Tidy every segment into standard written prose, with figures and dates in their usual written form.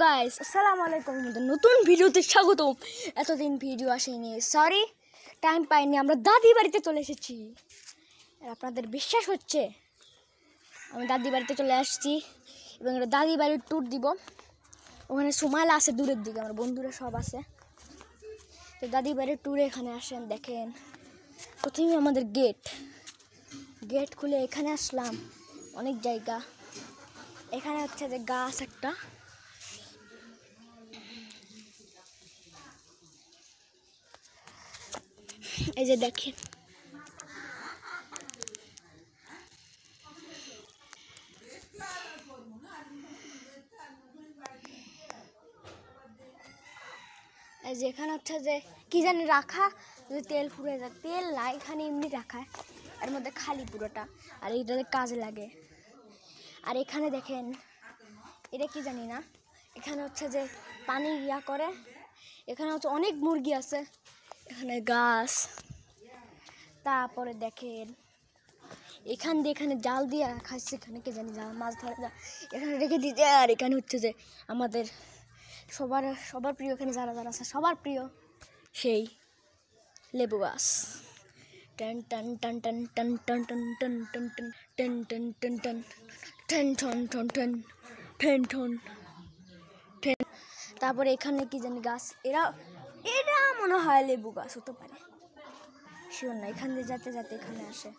Guys, আসসালামু আলাইকুম। নতুন ভিডিওতে স্বাগতম। এতদিন ভিডিও আসেনি, সরি, টাইম পাইনি। আমরা দাদি বাড়িতে চলে এসেছি। আপনাদের বিশ্বাস হচ্ছে আমি দাদি বাড়িতে চলে আসছি এবং দাদি বাড়ির ট্যুর দিব। ওখানে সুমাইলা আছে দূরের দিকে, আমার বন্ধুরা সব আছে। তো দাদি বাড়ির ট্যুরে এখানে আসেন, দেখেন। প্রথমে আমাদের গেট খুলে এখানে আসলাম। অনেক জায়গা। এখানে হচ্ছে যে গাছ একটা, এই যে দেখেন। এই যে এখানে হচ্ছে যে কি জানি রাখা, যদি তেল ফুরে যায়, তেল না, এখানে এমনি রাখা, এর মধ্যে খালি পুরোটা, আর এইটাতে কাজে লাগে। আর এখানে দেখেন, এটা কি জানি না, এখানে হচ্ছে যে পানি ইয়া করে। এখানে হচ্ছে অনেক মুরগি আছে, এখানে গাছ। তারপরে দেখেন এখানে জাল দিয়ে খাচ্ছে, এখানে কে জানি জাল মাছ ধরে এখানে রেখে দিতে। আর এখানে হচ্ছে যে আমাদের সবার প্রিয়, এখানে যারা যারা আছে সবার প্রিয় সেই লেবু গাছ। টন টন টন টন টন টন টন টন টন টন টন টন টন টন টন টন টন টন টন। তারপরে এখানে কি জানি গাছ, এটা মনে হয় লেবু গাছ হতে পারে, শিওর না। এখান দিয়ে যেতে যেতে এখানে আসে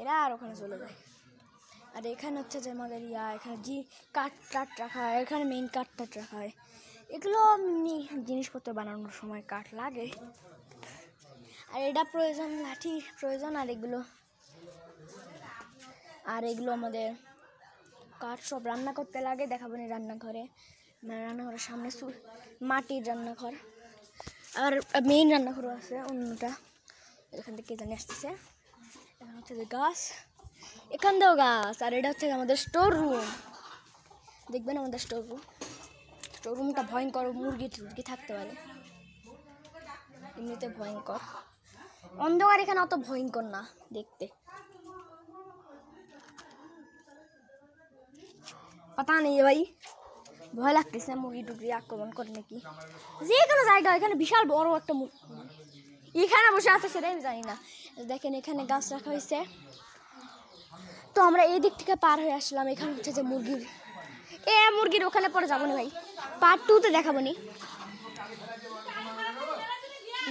এরা, আর ওখানে চলে যায়। আর এখানে হচ্ছে যে আমাদের এখানে কাঠ রাখা হয়, এখানে মেইন কাঠ রাখা হয়। এগুলো এমনি জিনিসপত্র বানানোর সময় কাঠ লাগে। আর এটা প্রয়োজন, লাঠি প্রয়োজন। আর এগুলো আমাদের কাঠ সব রান্না করতে লাগে। দেখাবো না রান্নাঘরের সামনে মাটির রান্নাঘর, আর মেইন রান্নাঘরও আছে অন্যটা। এখান থেকে জানি আসতেছে। এখানে হচ্ছে যে গাছ, এখান দিয়েও গাছ। আর এটা হচ্ছে আমাদের স্টোর রুম। দেখবেন আমাদের স্টোর রুমটা ভয়ঙ্কর, মুরগি থাকতে পারে, এমনিতে ভয়ঙ্কর। অন্ধকার এখানে অত ভয়ঙ্কর না দেখতে। পাতা নেই ভাই, ভয় লাগতেছে মুরগি টুকরি আক্রমণ করে নাকি। যে কোনো জায়গা, এখানে বিশাল বড় একটা মুরগি এখানে বসে আছে, সেটাই আমি জানি না। দেখেন এখানে গাছ রাখা হয়েছে। তো আমরা এই দিক থেকে পার হয়ে আসলাম। এখানে হচ্ছে যে মুরগির ওখানে পরে যাবো না ভাই, পার্ট 2-তে দেখাবো নি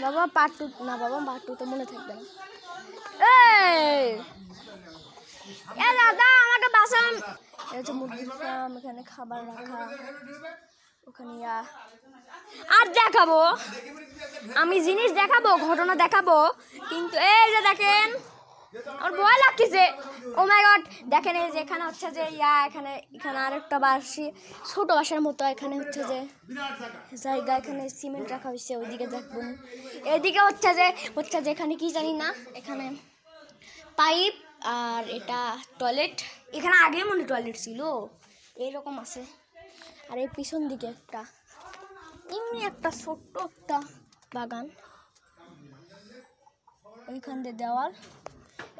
বাবা। পার্ট 2 তো মনে থাকবে না। দাদা আমাকে বাঁচান। এটা হচ্ছে মুরগির ফার্ম, এখানে খাবার রাখা। ওখানে আর দেখাবো, আমি জিনিস দেখাবো, ঘটনা দেখাবো, কিন্তু এই যে দেখেন আমার ভয় লাগতেছে। ও মাই গড, দেখেন এই যে এখানে হচ্ছে যে এখানে আরেকটা বাসি, ছোট বাসার মতো। এখানে হচ্ছে যে জায়গা, এখানে সিমেন্ট রাখা হয়েছে। ওইদিকে দেখবেন, এদিকে হচ্ছে যে এখানে কি জানি না, এখানে পাইপ। আর এটা টয়লেট, এখানে আগে মনে টয়লেট ছিল, এইরকম আছে। আর এই পিছন দিকে এমনি একটা ছোট্ট একটা বাগান। এইখান দিয়ে দেওয়াল,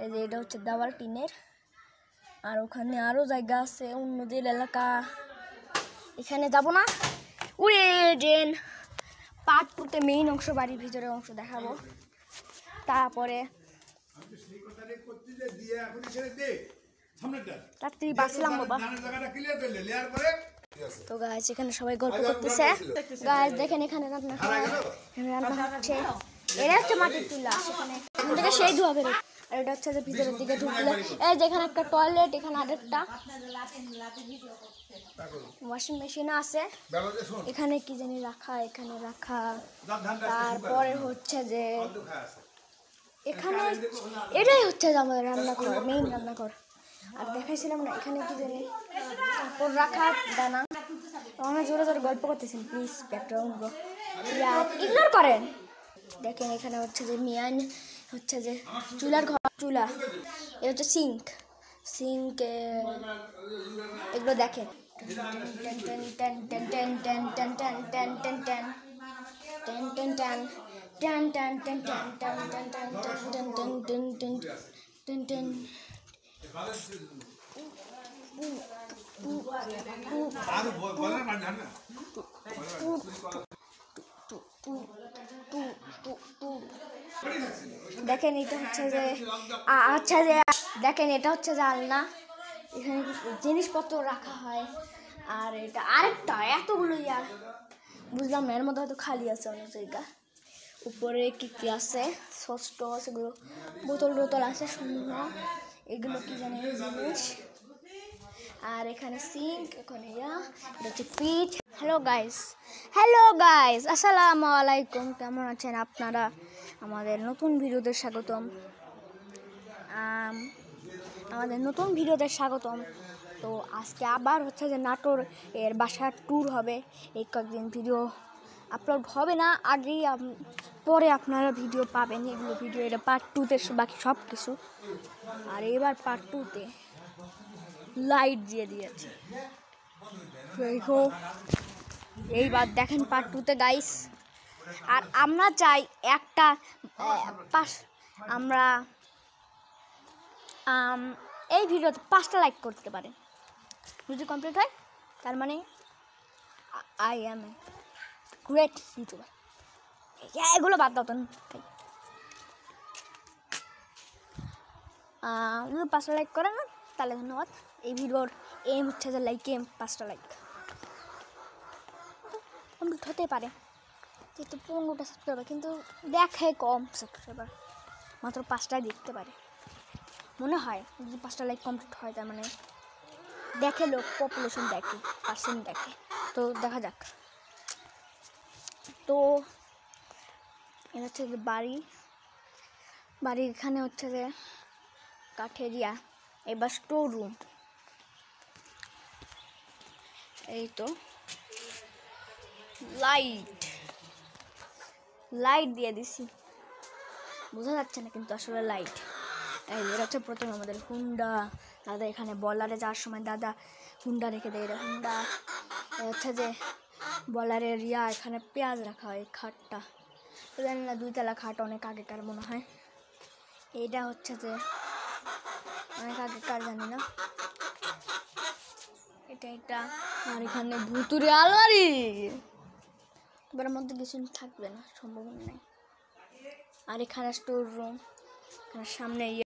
এই যে এটা হচ্ছে দেওয়াল টিনের। আর ওখানে আরো জায়গা আছে, অন্যদের এলাকা। এখানে যাব না, উড়ে ড্রেন। পার্ট 2-তে মেইন অংশ, বাড়ির ভিতরের অংশ দেখাবো। তারপরে রাত্রি বাঁচলাম বাবা। তো গাছ এখানে সবাই গল্প করতেছে। গাছ দেখেন এখানে রান্না হচ্ছে। এটা হচ্ছে মাটির চুলা, সেখানে থেকে সেই ধোয়া বেরোয়। আর এটা হচ্ছে যে ভিতরের দিকে ঢুকলে এই যে এখানে একটা টয়লেট, এখানে আরেকটা ওয়াশিং মেশিন আছে। এখানে কি জানি রাখা, এখানে রাখা। তারপরে হচ্ছে যে এখানে এটাই হচ্ছে যে আমাদের রান্নাঘর, মেইন রান্নাঘর। আর দেখাইছিলাম না, এখানে কি জানি কাপড় রাখা, দানা। অনেক জোরে জোরে গল্প করতেছেন, প্লিজ ব্যাকগ্রাউন্ড ইগনোর করেন। দেখেন এখানে হচ্ছে যে হচ্ছে যে চুলার ঘর, চুলা। এটা হচ্ছে সিঙ্ক এগুলো দেখেন। দেখেন এটা হচ্ছে যে আচ্ছা যে দেখেন এটা হচ্ছে যে আলনা, এখানে জিনিসপত্র রাখা হয়। আর এটা আরেকটা এতগুলো ইয়ার বুঝলাম না, এর মধ্যে হয়তো খালি আছে অনেক জায়গা। উপরে কি কি আছে, সস টস এগুলো, বোতল টোতল আছে শূন্য, এগুলো কি জানি জিনিস। আর এখানে সিঙ্ক, এখানে এটা হচ্ছে ফ্রিজ। হ্যালো গাইস, আসসালামু আলাইকুম। কেমন আছেন আপনারা? আমাদের নতুন ভিডিওতে স্বাগতম। তো আজকে আবার হচ্ছে যে নাটোর এর বাসার ট্যুর হবে। এই কয়েকদিন ভিডিও আপলোড হবে না, আগেই পরে আপনারা ভিডিও পাবেন। এগুলো ভিডিও এটা পার্ট 2-তে বাকি সব কিছু। আর এবার পার্ট 2-তে লাইট দিয়ে দিয়েছে। এইবার দেখেন পার্ট 2-তে গাইস। আর আমরা চাই একটা আমরা এই ভিডিওতে 5টা লাইক করতে পারেন। যদি কমপ্লিট হয় তার মানে I M a great YouTuber. এগুলো বাদ দাও তো। যদি 5টা লাইক করেন না তাহলে ধন্যবাদ। এই ভিডিওর এম হচ্ছে যে 5টা লাইক কমপ্লিট হতে পারে, যেহেতু 15টা সাবস্ক্রাইবার, কিন্তু দেখে কম সাবস্ক্রাইবার, মাত্র 5টাই দেখতে পারে মনে হয়। যদি 5টা লাইক কমপ্লিট হয় তার মানে দেখে লোক, পপুলেশন দেখে, পার্সেন্ট দেখে। তো দেখা যাক। তো এটা হচ্ছে যে বাড়ি এখানে হচ্ছে যে কাঠের ইয়া। এবার স্টোর রুম, এই তো লাইট দিয়ে দিছি, বোঝা যাচ্ছে না কিন্তু আসলে লাইট। এটা হচ্ছে প্রথমে আমাদের হুন্ডা। দাদা এখানে বলারে যাওয়ার সময় দাদা হুন্ডা রেখে দেয়। এটা হুন্ডা হচ্ছে যে বলারের ইয়া। এখানে পেঁয়াজ রাখা হয়। খাটটা জানি না, 2তলা খাট, অনেক আগেকার মনে হয়। এইটা হচ্ছে যে অনেক আগেকার, জানি না এটা। আর এখানে ভুতুরে আলমারি, এবার মধ্যে কিছু থাকবে না, সম্ভাবনা নেই। আর এখানে স্টোর রুম, সামনে